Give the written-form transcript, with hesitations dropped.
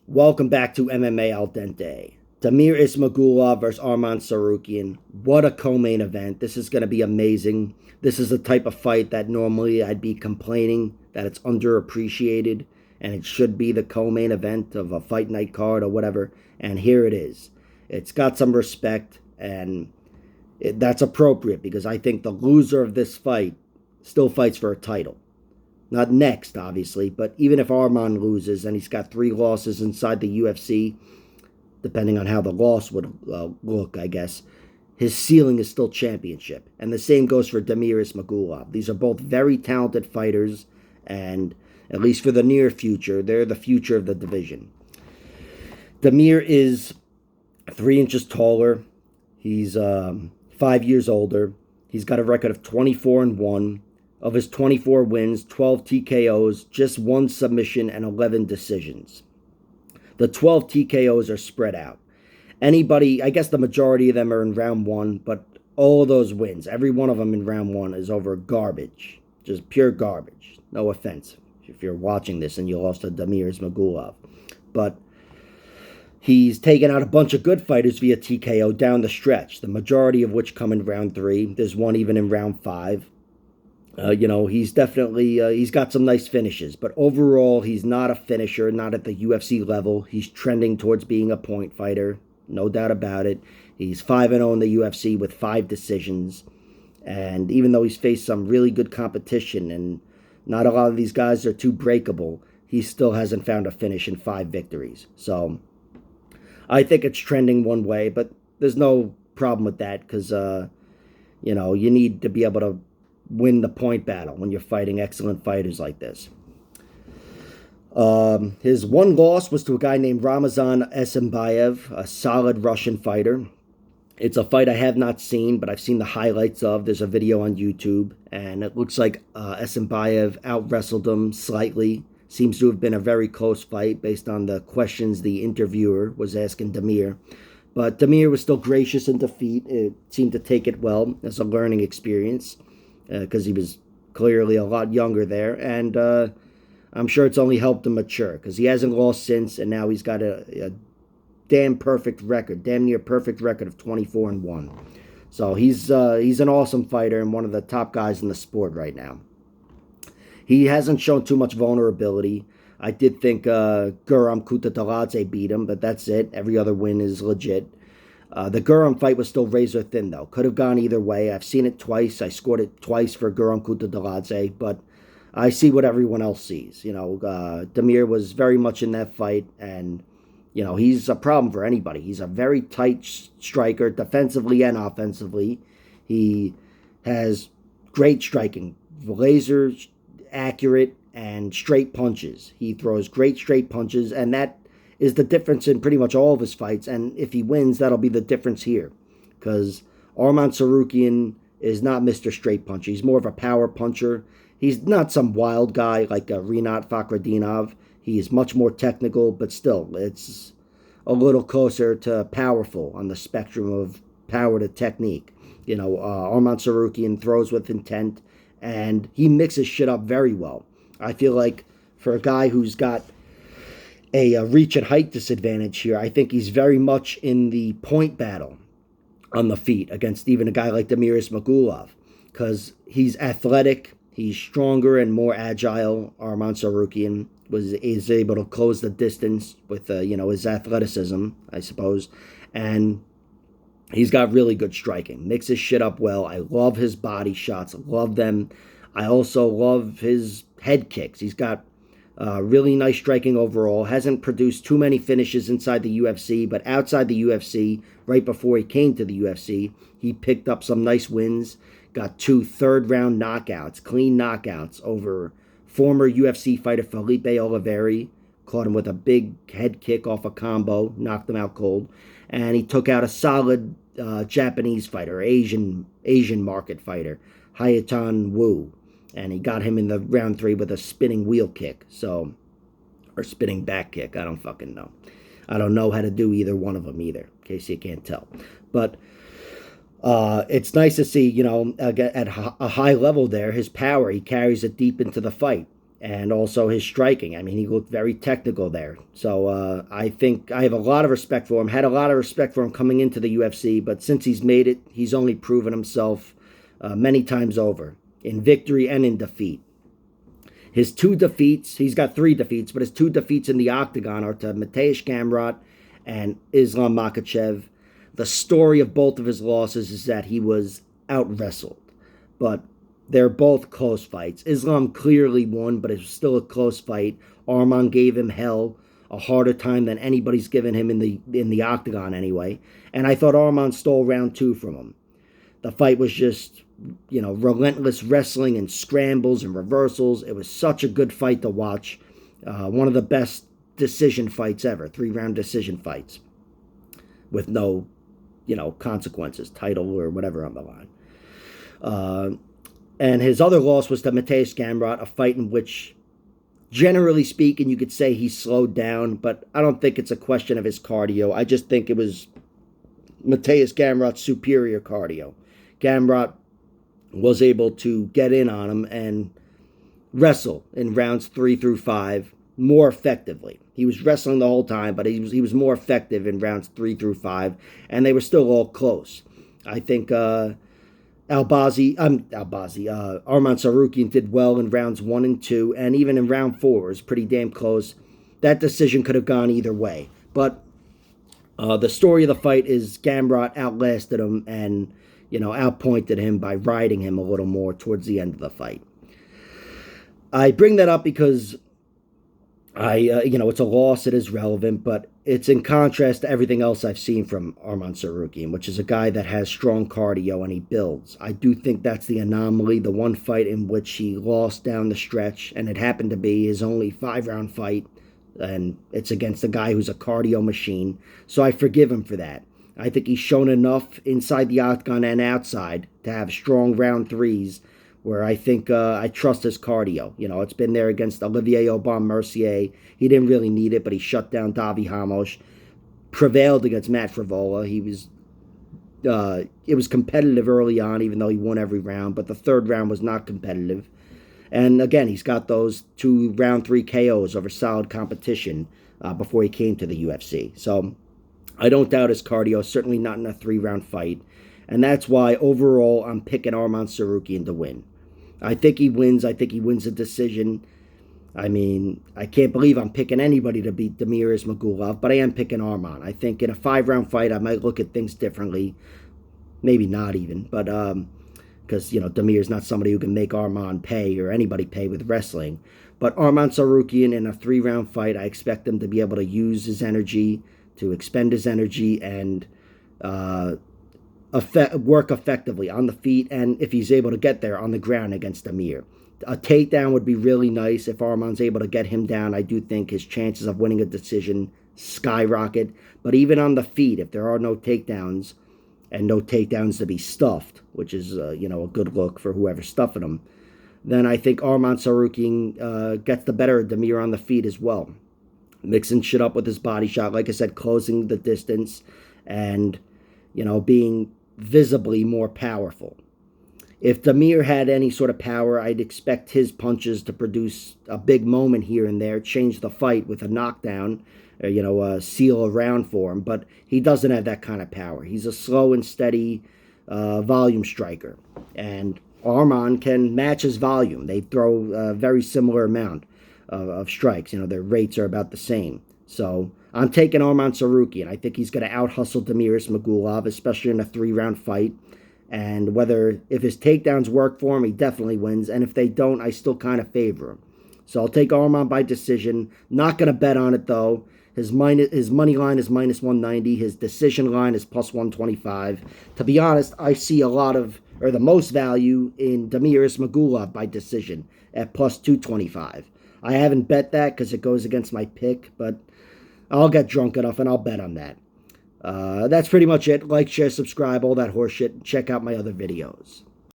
Welcome back to MMA Al Dente. Damir Ismagulov versus Arman Tsarukyan. What a co-main event. This is going to be amazing. This is the type of fight that normally I'd be complaining that it's underappreciated and it should be the co-main event of a fight night card or whatever. And here it is. It's got some respect and that's appropriate because I think the loser of this fight still fights for a title. Not next, obviously, but even if Arman loses and he's got 3 losses inside the UFC, depending on how the loss would look, I guess, his ceiling is still championship. And the same goes for Damir Ismagulov. These are both very talented fighters, and at least for the near future, they're the future of the division. Damir is 3 inches taller. He's 5 years older. He's got a record of 24-1. Of his 24 wins, 12 TKOs, just 1 submission, and 11 decisions. The 12 TKOs are spread out. Anybody, I guess the majority of them are in round 1, but all of those wins, every one of them in round 1 is over garbage. Just pure garbage. No offense if you're watching this and you lost to Damir Ismagulov. But he's taken out a bunch of good fighters via TKO down the stretch, the majority of which come in round 3. There's one even in round 5. He's definitely, he's got some nice finishes, but overall, he's not a finisher, not at the UFC level. He's trending towards being a point fighter, no doubt about it. He's 5-0 in the UFC with 5 decisions, and even though he's faced some really good competition, and not a lot of these guys are too breakable, he still hasn't found a finish in 5 victories. So, I think it's trending one way, but there's no problem with that, because, you need to be able to win the point battle when you're fighting excellent fighters like this. His 1 loss was to a guy named Ramazan Esimbayev, a solid Russian fighter. It's a fight I have not seen, but I've seen the highlights of. There's a video on YouTube, and it looks like Esimbayev out-wrestled him slightly. Seems to have been a very close fight based on the questions the interviewer was asking Damir. But Damir was still gracious in defeat. It seemed to take it well as a learning experience, because he was clearly a lot younger there, and I'm sure it's only helped him mature, because he hasn't lost since, and now he's got a damn perfect record, damn near perfect record of 24-1. So he's an awesome fighter and one of the top guys in the sport right now. He hasn't shown too much vulnerability. I did think Guram Kutateladze beat him, but that's it. Every other win is legit. The Guram fight was still razor thin, though. Could have gone either way. I've seen it twice. I scored it twice for Guram Kutateladze, but I see what everyone else sees. Damir was very much in that fight, and, he's a problem for anybody. He's a very tight striker, defensively and offensively. He has great striking, laser accurate, and straight punches. He throws great straight punches, and that is the difference in pretty much all of his fights, and if he wins, that'll be the difference here, because Arman Tsarukyan is not Mr. Straight Puncher. He's more of a power puncher. He's not some wild guy like Rinat Fakhretdinov. He is much more technical, but still, it's a little closer to powerful on the spectrum of power to technique. Arman Tsarukyan throws with intent, and he mixes shit up very well. I feel like for a guy who's got a reach and height disadvantage here, I think he's very much in the point battle on the feet against even a guy like Damir Ismagulov, because he's athletic, he's stronger and more agile. Arman Tsarukyan is able to close the distance with his athleticism, I suppose, and he's got really good striking. Mixes shit up well. I love his body shots. I love them. I also love his head kicks. He's got really nice striking overall. Hasn't produced too many finishes inside the UFC, but outside the UFC, right before he came to the UFC, he picked up some nice wins. Got 2 third-round knockouts, clean knockouts over former UFC fighter Felipe Oliveri. Caught him with a big head kick off a combo, knocked him out cold. And he took out a solid Japanese fighter, Asian market fighter, Hayatan Wu. And he got him in the round 3 with a spinning wheel kick. Or spinning back kick. I don't fucking know. I don't know how to do either one of them either, in case you can't tell. But it's nice to see, at a high level there, his power. He carries it deep into the fight. and also his striking. I mean, he looked very technical there. So I think I have a lot of respect for him. Had a lot of respect for him coming into the UFC, but since he's made it, he's only proven himself many times over, in victory and in defeat. His 2 defeats, he's got 3 defeats, but his 2 defeats in the octagon are to Mateusz Gamrot and Islam Makhachev. The story of both of his losses is that he was out-wrestled, but they're both close fights. Islam clearly won, but it was still a close fight. Arman gave him hell, a harder time than anybody's given him in the octagon anyway. And I thought Arman stole round 2 from him. The fight was just, relentless wrestling and scrambles and reversals. It was such a good fight to watch. One of the best decision fights ever, 3-round decision fights with no, consequences, title or whatever on the line. And his other loss was to Mateusz Gamrot, a fight in which, generally speaking, you could say he slowed down, but I don't think it's a question of his cardio. I just think it was Mateusz Gamrot's superior cardio. Gamrot was able to get in on him and wrestle in rounds 3 through 5 more effectively. He was wrestling the whole time, but he was more effective in rounds 3 through 5, and they were still all close. I think Arman Tsarukyan did well in rounds 1 and 2, and even in round 4 was pretty damn close. That decision could have gone either way. But the story of the fight is Gamrot outlasted him and, outpointed him by riding him a little more towards the end of the fight. I bring that up because it's a loss, it is relevant, but it's in contrast to everything else I've seen from Arman Tsarukyan, which is a guy that has strong cardio and he builds. I do think that's the anomaly, the one fight in which he lost down the stretch, and it happened to be his only 5-round fight, and it's against a guy who's a cardio machine, so I forgive him for that. I think he's shown enough inside the octagon and outside to have strong round 3s, where I think I trust his cardio. It's been there against Olivier Aubin-Mercier. He didn't really need it, but he shut down Davi Ramos, prevailed against Matt Frivola. It was competitive early on, even though he won every round, but the 3rd round was not competitive. And again, he's got those 2 round 3 KOs over solid competition before he came to the UFC. So I don't doubt his cardio, certainly not in a 3-round fight. And that's why overall I'm picking Arman Tsarukyan to win. I think he wins. I think he wins a decision. I mean, I can't believe I'm picking anybody to beat Damir Ismagulov, but I am picking Arman. I think in a 5-round fight, I might look at things differently. Maybe not even, but because, Damir's not somebody who can make Arman pay or anybody pay with wrestling. But Arman Tsarukyan in a 3-round fight, I expect him to be able to use his energy, to expend his energy, and work effectively on the feet, and if he's able to get there on the ground against Damir. A takedown would be really nice. If Arman's able to get him down, I do think his chances of winning a decision skyrocket. But even on the feet, if there are no takedowns, and no takedowns to be stuffed, which is a good look for whoever's stuffing them, then I think Arman Tsarukyan gets the better of Damir on the feet as well. Mixing shit up with his body shot, like I said, closing the distance, and being visibly more powerful. If Damir had any sort of power, I'd expect his punches to produce a big moment here and there, change the fight with a knockdown, seal a round for him, but he doesn't have that kind of power. He's a slow and steady volume striker, and Arman can match his volume. They throw a very similar amount of strikes. Their rates are about the same. So I'm taking Arman Tsarukyan. I think he's going to out-hustle Damir Ismagulov, especially in a 3-round fight. And if his takedowns work for him, he definitely wins. And if they don't, I still kind of favor him. So I'll take Arman by decision. Not going to bet on it, though. His money line is minus 190. His decision line is plus 125. To be honest, I see the most value in Damir Ismagulov by decision at plus 225. I haven't bet that because it goes against my pick, but I'll get drunk enough and I'll bet on that. That's pretty much it. Like, share, subscribe, all that horseshit. Check out my other videos.